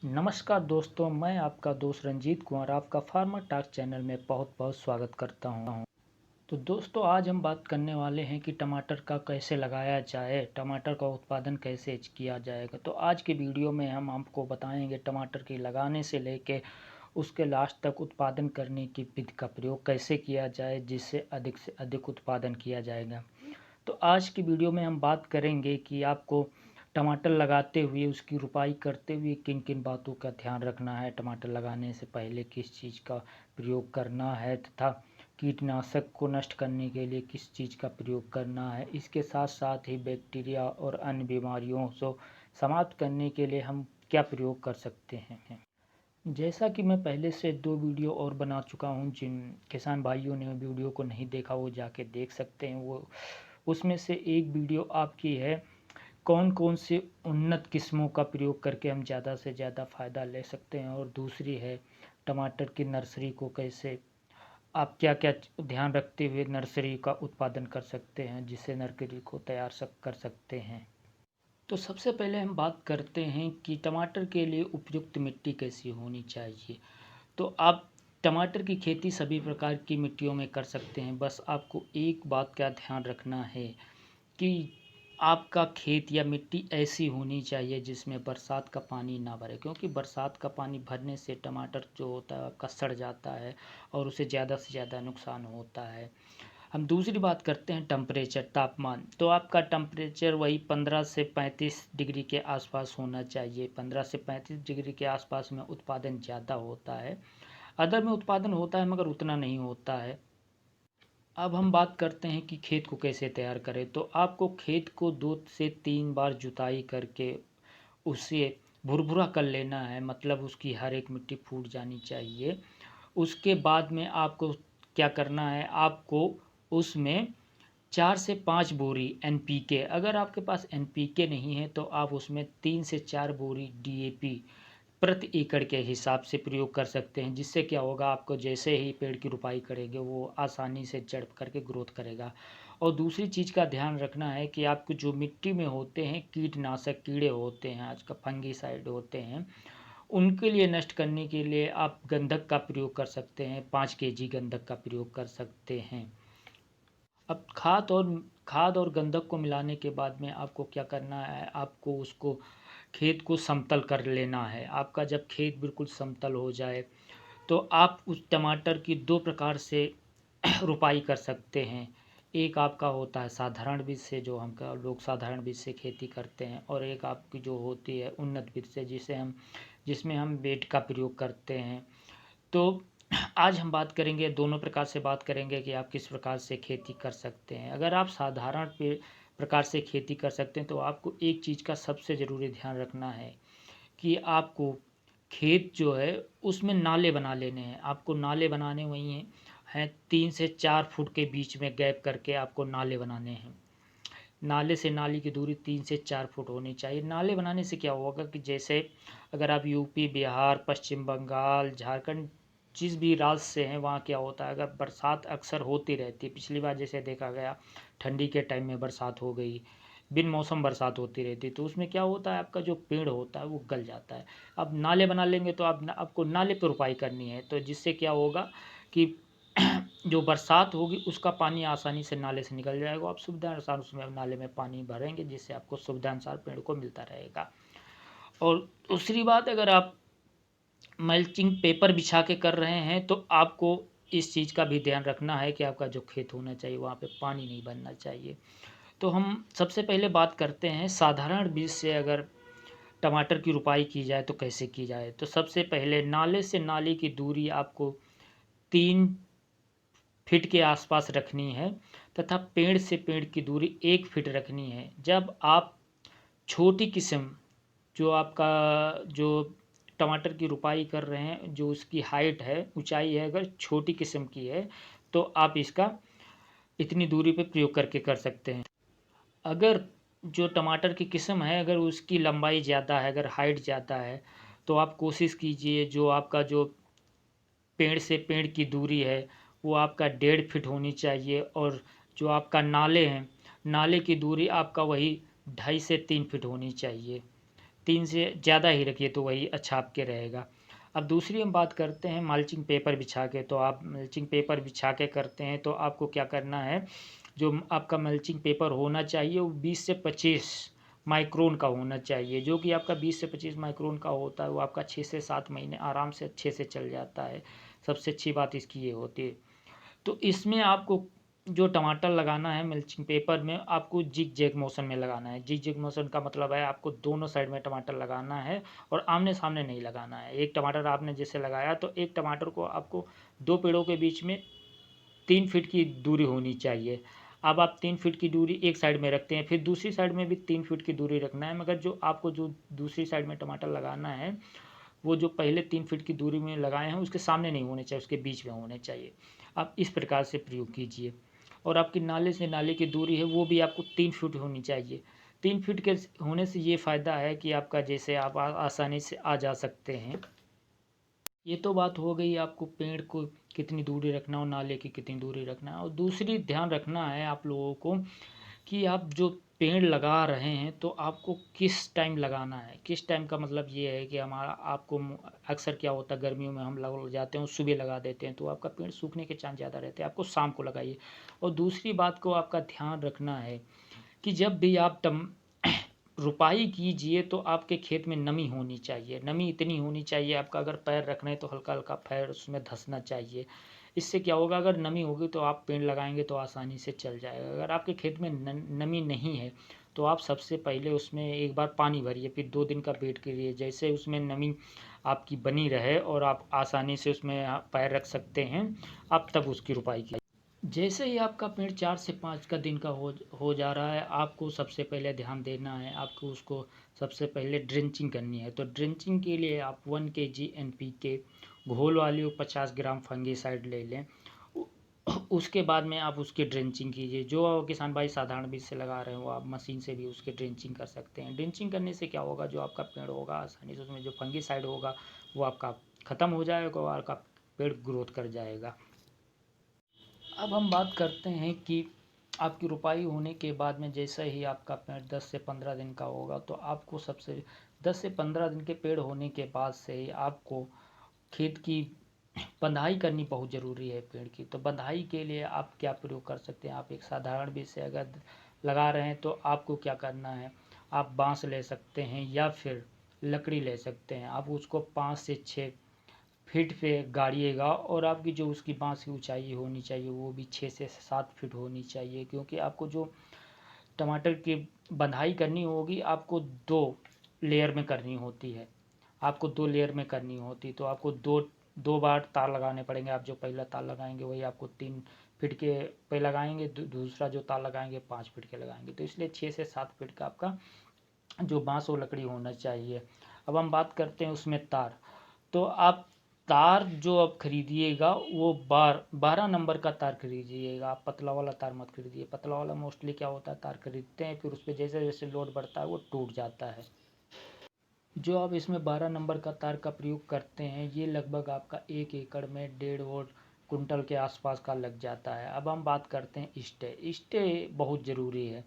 नमस्कार दोस्तों, मैं आपका दोस्त रंजीत कुमार आपका फार्मर टॉक चैनल में बहुत बहुत स्वागत करता हूं। तो दोस्तों, आज हम बात करने वाले हैं कि टमाटर का कैसे लगाया जाए, टमाटर का उत्पादन कैसे किया जाएगा। तो आज के वीडियो में हम आपको बताएंगे टमाटर की लगाने से लेके उसके लास्ट तक उत्पादन करने की विधि का प्रयोग कैसे किया जाए, जिससे अधिक से अधिक उत्पादन किया जाएगा। तो आज की वीडियो में हम बात करेंगे कि आपको टमाटर लगाते हुए उसकी रुपाई करते हुए किन किन बातों का ध्यान रखना है, टमाटर लगाने से पहले किस चीज़ का प्रयोग करना है तथा कीटनाशक को नष्ट करने के लिए किस चीज़ का प्रयोग करना है। इसके साथ साथ ही बैक्टीरिया और अन्य बीमारियों को समाप्त करने के लिए हम क्या प्रयोग कर सकते हैं। जैसा कि मैं पहले से 2 वीडियो और बना चुका हूं, जिन किसान भाइयों ने वीडियो को नहीं देखा वो जाके देख सकते हैं। वो उसमें से एक वीडियो आपकी है कौन कौन से उन्नत किस्मों का प्रयोग करके हम ज़्यादा से ज़्यादा फ़ायदा ले सकते हैं, और दूसरी है टमाटर की नर्सरी को कैसे आप क्या क्या ध्यान रखते हुए नर्सरी का उत्पादन कर सकते हैं, जिससे नर्सरी को तैयार कर सकते हैं। तो सबसे पहले हम बात करते हैं कि टमाटर के लिए उपयुक्त मिट्टी कैसी होनी चाहिए। तो आप टमाटर की खेती सभी प्रकार की मिट्टियों में कर सकते हैं, बस आपको एक बात का ध्यान रखना है कि आपका खेत या मिट्टी ऐसी होनी चाहिए जिसमें बरसात का पानी ना भरे, क्योंकि बरसात का पानी भरने से टमाटर जो होता है आपका सड़ जाता है और उसे ज़्यादा से ज़्यादा नुकसान होता है। हम दूसरी बात करते हैं टेम्परेचर, तापमान। तो आपका टेम्परेचर वही 15 से 35 डिग्री के आसपास होना चाहिए। 15 से 35 डिग्री के आसपास में उत्पादन ज़्यादा होता है। अदर में उत्पादन होता है मगर उतना नहीं होता है। अब हम बात करते हैं कि खेत को कैसे तैयार करें। तो आपको खेत को 2 से 3 बार जुताई करके उसे भुरभुरा कर लेना है, मतलब उसकी हर एक मिट्टी फूट जानी चाहिए। उसके बाद में आपको क्या करना है, आपको उसमें 4 से 5 बोरी एनपीके, अगर आपके पास एनपीके नहीं है तो आप उसमें 3 से 4 बोरी डीएपी प्रति एकड़ के हिसाब से प्रयोग कर सकते हैं। जिससे क्या होगा, आपको जैसे ही पेड़ की रुपाई करेंगे वो आसानी से जड़ करके ग्रोथ करेगा। और दूसरी चीज़ का ध्यान रखना है कि आपको जो मिट्टी में होते हैं कीटनाशक कीड़े होते हैं, आज का फंगीसाइड होते हैं, उनके लिए नष्ट करने के लिए आप गंधक का प्रयोग कर सकते हैं। 5 केजी गंधक का प्रयोग कर सकते हैं। अब खाद और गंधक को मिलाने के बाद में आपको क्या करना है, आपको उसको खेत को समतल कर लेना है। आपका जब खेत बिल्कुल समतल हो जाए तो आप उस टमाटर की 2 प्रकार से रुपाई कर सकते हैं। एक आपका होता है साधारण बीज से, जो हम लोग साधारण बीज से खेती करते हैं, और एक आपकी जो होती है उन्नत बीज से, जिसमें हम बेड का प्रयोग करते हैं। तो आज हम बात करेंगे, दोनों प्रकार से बात करेंगे कि आप किस प्रकार से खेती कर सकते हैं। अगर आप साधारण प्रकार से खेती कर सकते हैं तो आपको एक चीज़ का सबसे ज़रूरी ध्यान रखना है कि आपको खेत जो है उसमें नाले बना लेने हैं। आपको नाले बनाने वही हैं 3 से 4 फुट के बीच में गैप करके आपको नाले बनाने हैं। नाले से नाली की दूरी 3 से 4 फुट होनी चाहिए। नाले बनाने से क्या होगा कि जैसे अगर आप यूपी, बिहार, पश्चिम बंगाल, झारखंड, जिस भी राज्य से हैं, वहाँ क्या होता है, अगर बरसात अक्सर होती रहती है। पिछली बार जैसे देखा गया ठंडी के टाइम में बरसात हो गई, बिन मौसम बरसात होती रहती, तो उसमें क्या होता है, आपका जो पेड़ होता है वो गल जाता है। अब नाले बना लेंगे तो आपको नाले पर रुपाई करनी है, तो जिससे क्या होगा कि जो बरसात होगी उसका पानी आसानी से नाले से निकल जाएगा। आप सुविधा अनुसार उसमें नाले में पानी भरेंगे, जिससे आपको सुविधा अनुसार पेड़ को मिलता रहेगा। और दूसरी बात, अगर आप मल्चिंग पेपर बिछा के कर रहे हैं तो आपको इस चीज़ का भी ध्यान रखना है कि आपका जो खेत होना चाहिए वहाँ पे पानी नहीं बनना चाहिए। तो हम सबसे पहले बात करते हैं साधारण बीज से अगर टमाटर की रुपाई की जाए तो कैसे की जाए। तो सबसे पहले नाले से नाली की दूरी आपको 3 फीट के आसपास रखनी है, तथा पेड़ से पेड़ की दूरी 1 फीट रखनी है। जब आप छोटी किस्म, जो आपका जो टमाटर की रुपाई कर रहे हैं, जो उसकी हाइट है, ऊंचाई है, अगर छोटी किस्म की है तो आप इसका इतनी दूरी पे प्रयोग करके कर सकते हैं। अगर जो टमाटर की किस्म है, अगर उसकी लंबाई ज़्यादा है, अगर हाइट ज़्यादा है, तो आप कोशिश कीजिए जो आपका जो पेड़ से पेड़ की दूरी है वो आपका 1.5 फीट होनी चाहिए, और जो आपका नाले हैं, नाले की दूरी आपका वही 2.5 से 3 फीट होनी चाहिए। 3 से ज़्यादा ही रखिए तो वही अच्छा आपके रहेगा। अब दूसरी हम बात करते हैं मल्चिंग पेपर बिछा के। तो आप मल्चिंग पेपर बिछा के करते हैं तो आपको क्या करना है, जो आपका मल्चिंग पेपर होना चाहिए वो 20 से 25 माइक्रोन का होना चाहिए। जो कि आपका 20 से 25 माइक्रोन का होता है वो आपका 6 से 7 महीने आराम से अच्छे से चल जाता है। सबसे अच्छी बात इसकी ये होती है। तो इसमें आपको जो टमाटर लगाना है मल्चिंग पेपर में, आपको जिग जैग मोशन में लगाना है। जिग जैग मोशन का मतलब है आपको दोनों साइड में टमाटर लगाना है और आमने सामने नहीं लगाना है। एक टमाटर आपने जैसे लगाया तो एक टमाटर को आपको 2 पेड़ों के बीच में 3 फीट की दूरी होनी चाहिए। अब आप 3 फीट की दूरी एक साइड में रखते हैं, फिर दूसरी साइड में भी 3 फीट की दूरी रखना है, मगर जो आपको जो दूसरी साइड में टमाटर लगाना है वो जो पहले 3 फीट की दूरी में लगाए हैं उसके सामने नहीं होने चाहिए, उसके बीच में होने चाहिए। आप इस प्रकार से प्रयोग कीजिए। और आपकी नाले से नाले की दूरी है वो भी आपको 3 फीट होनी चाहिए। 3 फीट के होने से ये फ़ायदा है कि आपका जैसे आप आसानी से आ जा सकते हैं। ये तो बात हो गई आपको पेड़ को कितनी दूरी रखना और नाले की कितनी दूरी रखना है। और दूसरी ध्यान रखना है आप लोगों को कि आप जो पेड़ लगा रहे हैं तो आपको किस टाइम लगाना है। किस टाइम का मतलब ये है कि हमारा आपको अक्सर क्या होता है गर्मियों में हम लग जाते हैं सुबह लगा देते हैं तो आपका पेड़ सूखने के चांस ज़्यादा रहते हैं, आपको शाम को लगाइए। और दूसरी बात को आपका ध्यान रखना है कि जब भी आप रुपाई कीजिए तो आपके खेत में नमी होनी चाहिए। नमी इतनी होनी चाहिए आपका अगर पैर रख रहे हैं तो हल्का हल्का पैर उसमें धंसना चाहिए। इससे क्या होगा, अगर नमी होगी तो आप पेड़ लगाएंगे तो आसानी से चल जाएगा। अगर आपके खेत में नमी नहीं है तो आप सबसे पहले उसमें एक बार पानी भरिए, फिर 2 दिन का वेट करिए। जैसे उसमें नमी आपकी बनी रहे और आप आसानी से उसमें पैर रख सकते हैं, आप तब उसकी रुपाई कीजिए। जैसे ही आपका पेड़ 4 से 5 का दिन का हो जा रहा है, आपको सबसे पहले ध्यान देना है, आपको उसको सबसे पहले ड्रेंचिंग करनी है। तो ड्रेंचिंग के लिए आप 1 kg NPK घोल वाली 50 ग्राम फंगीसाइड ले लें। उसके बाद में आप उसकी ड्रेंचिंग कीजिए। जो किसान भाई साधारण बीज से लगा रहे हो आप मशीन से भी उसकी ड्रेंचिंग कर सकते हैं। ड्रेंचिंग करने से क्या होगा, जो आपका पेड़ होगा आसानी से उसमें जो फंगीसाइड होगा वो आपका ख़त्म हो जाएगा और आपका पेड़ ग्रोथ कर जाएगा। अब हम बात करते हैं कि आपकी रुपाई होने के बाद में जैसे ही आपका पेड़ 10 से 15 दिन का होगा तो आपको सबसे 10 से 15 दिन के पेड़ होने के बाद से ही आपको खेत की बंधाई करनी बहुत ज़रूरी है पेड़ की। तो बंधाई के लिए आप क्या प्रयोग कर सकते हैं, आप एक साधारण बीज से अगर लगा रहे हैं तो आपको क्या करना है, आप बांस ले सकते हैं या फिर लकड़ी ले सकते हैं। आप उसको 5 से 6 फीट पे गाड़िएगा और आपकी जो उसकी बांस की ऊंचाई होनी चाहिए वो भी 6 से 7 फीट होनी चाहिए। क्योंकि आपको जो टमाटर की बंधाई करनी होगी आपको 2 लेयर में करनी होती है। आपको 2 लेयर में करनी होती तो आपको दो बार तार लगाने पड़ेंगे। आप जो पहला तार लगाएंगे वही आपको 3 फीट के पे लगाएंगे, दूसरा जो तार लगाएंगे 5 फीट के लगाएंगे। तो इसलिए 6 से 7 फीट का आपका जो बांस और लकड़ी होना चाहिए। अब हम बात करते हैं उसमें तार। तो आप तार जो आप खरीदिएगा वो 12 नंबर का तार खरीदिएगा। आप पतला वाला तार मत खरीदिए। पतला वाला मोस्टली क्या होता है, तार खरीदते हैं फिर उस पर जैसे जैसे लोड बढ़ता है वो टूट जाता है। जो आप इसमें 12 नंबर का तार का प्रयोग करते हैं ये लगभग आपका 1 एकड़ में 1.5 कुंटल के आसपास का लग जाता है। अब हम बात करते हैं स्टे बहुत ज़रूरी है।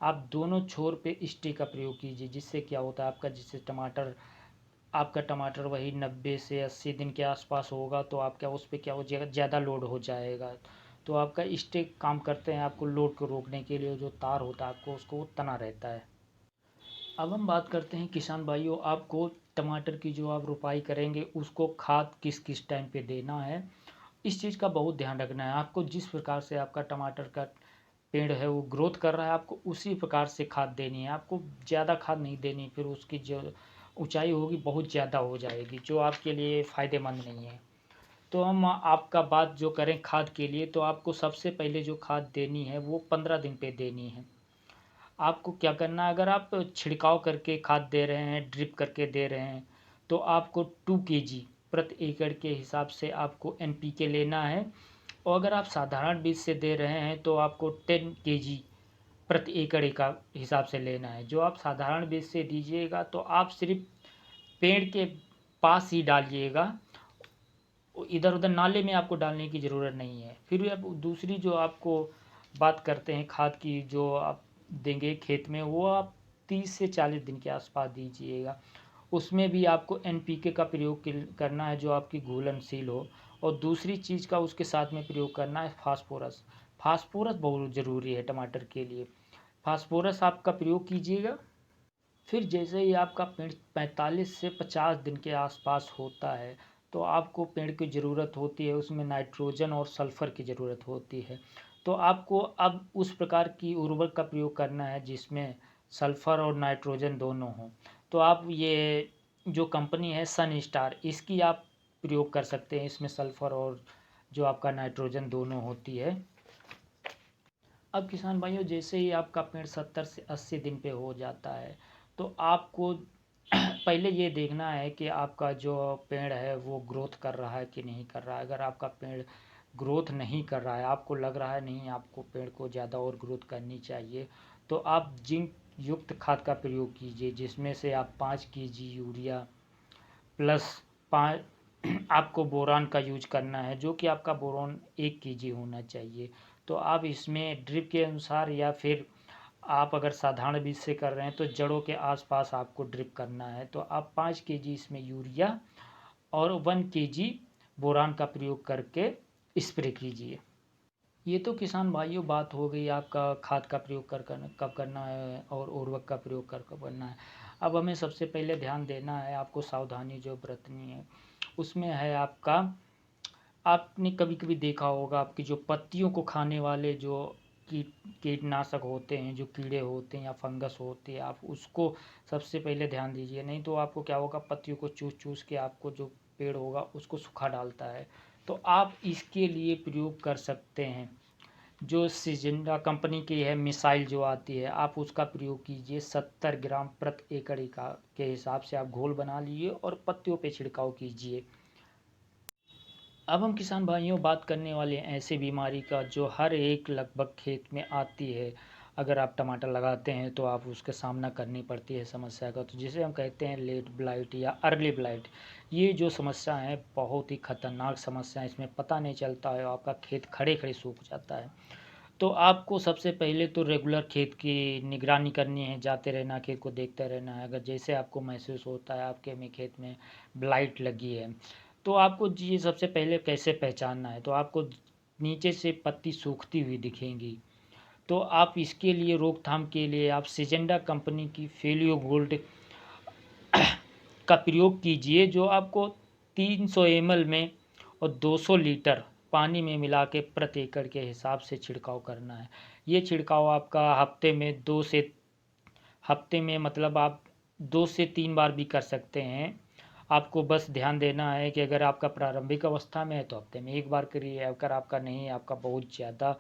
आप दोनों छोर पे स्टे का प्रयोग कीजिए। जिससे क्या होता है आपका टमाटर वही 90 से 80 दिन के आसपास होगा तो आपका उस पर क्या हो जाएगा, ज़्यादा लोड हो जाएगा। तो आपका स्टिक काम करते हैं आपको लोड को रोकने के लिए। जो तार होता है आपको उसको तना रहता है। अब हम बात करते हैं किसान भाइयों, आपको टमाटर की जो आप रोपाई करेंगे उसको खाद किस किस टाइम पे देना है, इस चीज़ का बहुत ध्यान रखना है। आपको जिस प्रकार से आपका टमाटर का पेड़ है वो ग्रोथ कर रहा है आपको उसी प्रकार से खाद देनी है। आपको ज़्यादा खाद नहीं देनी, फिर उसकी जो ऊंचाई होगी बहुत ज़्यादा हो जाएगी जो आपके लिए फ़ायदेमंद नहीं है। तो हम आपका बात जो करें खाद के लिए, तो आपको सबसे पहले जो खाद देनी है वो 15 दिन पे देनी है। आपको क्या करना है, अगर आप छिड़काव करके खाद दे रहे हैं, ड्रिप करके दे रहे हैं, तो आपको 2 kg प्रति एकड़ के हिसाब से आपको NPK लेना है। और अगर आप साधारण बीज से दे रहे हैं तो आपको 10 kg प्रति एकड़ का हिसाब से लेना है। जो आप साधारण बीज से दीजिएगा तो आप सिर्फ पेड़ के पास ही डालिएगा, इधर उधर नाले में आपको डालने की ज़रूरत नहीं है। फिर अब दूसरी जो आपको बात करते हैं खाद की जो आप देंगे खेत में, वो आप 30 से 40 दिन के आसपास दीजिएगा। उसमें भी आपको NPK का प्रयोग करना है जो आपकी घुलनशील हो, और दूसरी चीज़ का उसके साथ में प्रयोग करना है फास्फोरस। फास्फोरस बहुत ज़रूरी है टमाटर के लिए। फास्फोरस आपका प्रयोग कीजिएगा। फिर जैसे ही आपका पेड़ 45 से 50 दिन के आसपास होता है तो आपको पेड़ की ज़रूरत होती है, उसमें नाइट्रोजन और सल्फ़र की ज़रूरत होती है। तो आपको अब उस प्रकार की उर्वरक का प्रयोग करना है जिसमें सल्फ़र और नाइट्रोजन दोनों हों। तो आप ये जो कंपनी है सन स्टार, इसकी आप प्रयोग कर सकते हैं। इसमें सल्फ़र और जो आपका नाइट्रोजन दोनों होती है। अब किसान भाइयों, जैसे ही आपका पेड़ 70 से 80 दिन पे हो जाता है तो आपको पहले ये देखना है कि आपका जो पेड़ है वो ग्रोथ कर रहा है कि नहीं कर रहा है। अगर आपका पेड़ ग्रोथ नहीं कर रहा है, आपको लग रहा है नहीं आपको पेड़ को ज़्यादा और ग्रोथ करनी चाहिए, तो आप जिंक युक्त खाद का प्रयोग कीजिए, जिसमें से आप 5 kg यूरिया प्लस 5 आपको बोरान का यूज करना है, जो कि आपका बोरान 1 kg होना चाहिए। तो आप इसमें ड्रिप के अनुसार या फिर आप अगर साधारण बीज से कर रहे हैं तो जड़ों के आसपास आपको ड्रिप करना है। तो आप 5 kg इसमें यूरिया और 1 kg बोरान का प्रयोग करके स्प्रे कीजिए। ये तो किसान भाइयों बात हो गई आपका खाद का प्रयोग कब करना है और उर्वरक का प्रयोग कर कब करना है। अब हमें सबसे पहले ध्यान देना है, आपको सावधानी जो बरतनी है उसमें है आपका, आपने कभी कभी देखा होगा आपकी जो पत्तियों को खाने वाले जो कीटनाशक होते हैं, जो कीड़े होते हैं या फंगस होते हैं, आप उसको सबसे पहले ध्यान दीजिए। नहीं तो आपको क्या होगा, पत्तियों को चूस चूस के आपको जो पेड़ होगा उसको सुखा डालता है। तो आप इसके लिए प्रयोग कर सकते हैं जो सिजेंडा कंपनी की है मिसाइल जो आती है, आप उसका प्रयोग कीजिए। 70 ग्राम प्रति एकड़ के हिसाब से आप घोल बना लीजिए और पत्तियों पे छिड़काव कीजिए। अब हम किसान भाइयों बात करने वाले हैं ऐसी बीमारी का जो हर एक लगभग खेत में आती है। अगर आप टमाटर लगाते हैं तो आप उसका सामना करनी पड़ती है समस्या का, तो जिसे हम कहते हैं लेट ब्लाइट या अर्ली ब्लाइट। ये जो समस्या है बहुत ही खतरनाक समस्या है, इसमें पता नहीं चलता है आपका खेत खड़े खड़े सूख जाता है। तो आपको सबसे पहले तो रेगुलर खेत की निगरानी करनी है, जाते रहना, खेत को देखते रहना है। अगर जैसे आपको महसूस होता है आपके में खेत में ब्लाइट लगी है, तो आपको ये सबसे पहले कैसे पहचानना है, तो आपको नीचे से पत्ती सूखती हुई दिखेंगी। तो आप इसके लिए रोकथाम के लिए आप सिजेंडा कंपनी की फेलियो गोल्ड का प्रयोग कीजिए, जो आपको 300 ml में और 200 लीटर पानी में मिला के प्रति एकड़ के हिसाब से छिड़काव करना है। ये छिड़काव आपका हफ्ते में मतलब आप 2 से 3 बार भी कर सकते हैं। आपको बस ध्यान देना है कि अगर आपका प्रारंभिक अवस्था में है तो हफ्ते में 1 बार करिए। अगर आपका नहीं है, आपका बहुत ज़्यादा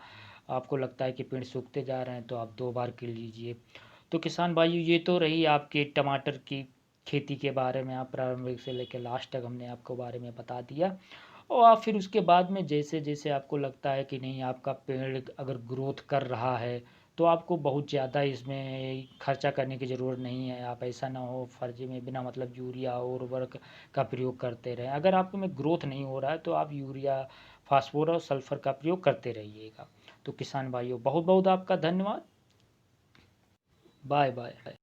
आपको लगता है कि पेड़ सूखते जा रहे हैं, तो आप 2 बार कर लीजिए। तो किसान भाइयों, ये तो रही आपके टमाटर की खेती के बारे में। आप प्रारंभिक से लेकर लास्ट तक हमने आपको बारे में बता दिया। और आप फिर उसके बाद में जैसे जैसे आपको लगता है कि नहीं आपका पेड़ अगर ग्रोथ कर रहा है, तो आपको बहुत ज़्यादा इसमें खर्चा करने की ज़रूरत नहीं है। आप ऐसा ना हो फर्जी में बिना मतलब यूरिया और उर्वरक का प्रयोग करते रहें। अगर आपको में ग्रोथ नहीं हो रहा है तो आप यूरिया, फास्फोरस और सल्फर का प्रयोग करते रहिएगा। तो किसान भाइयों बहुत बहुत आपका धन्यवाद। Bye bye.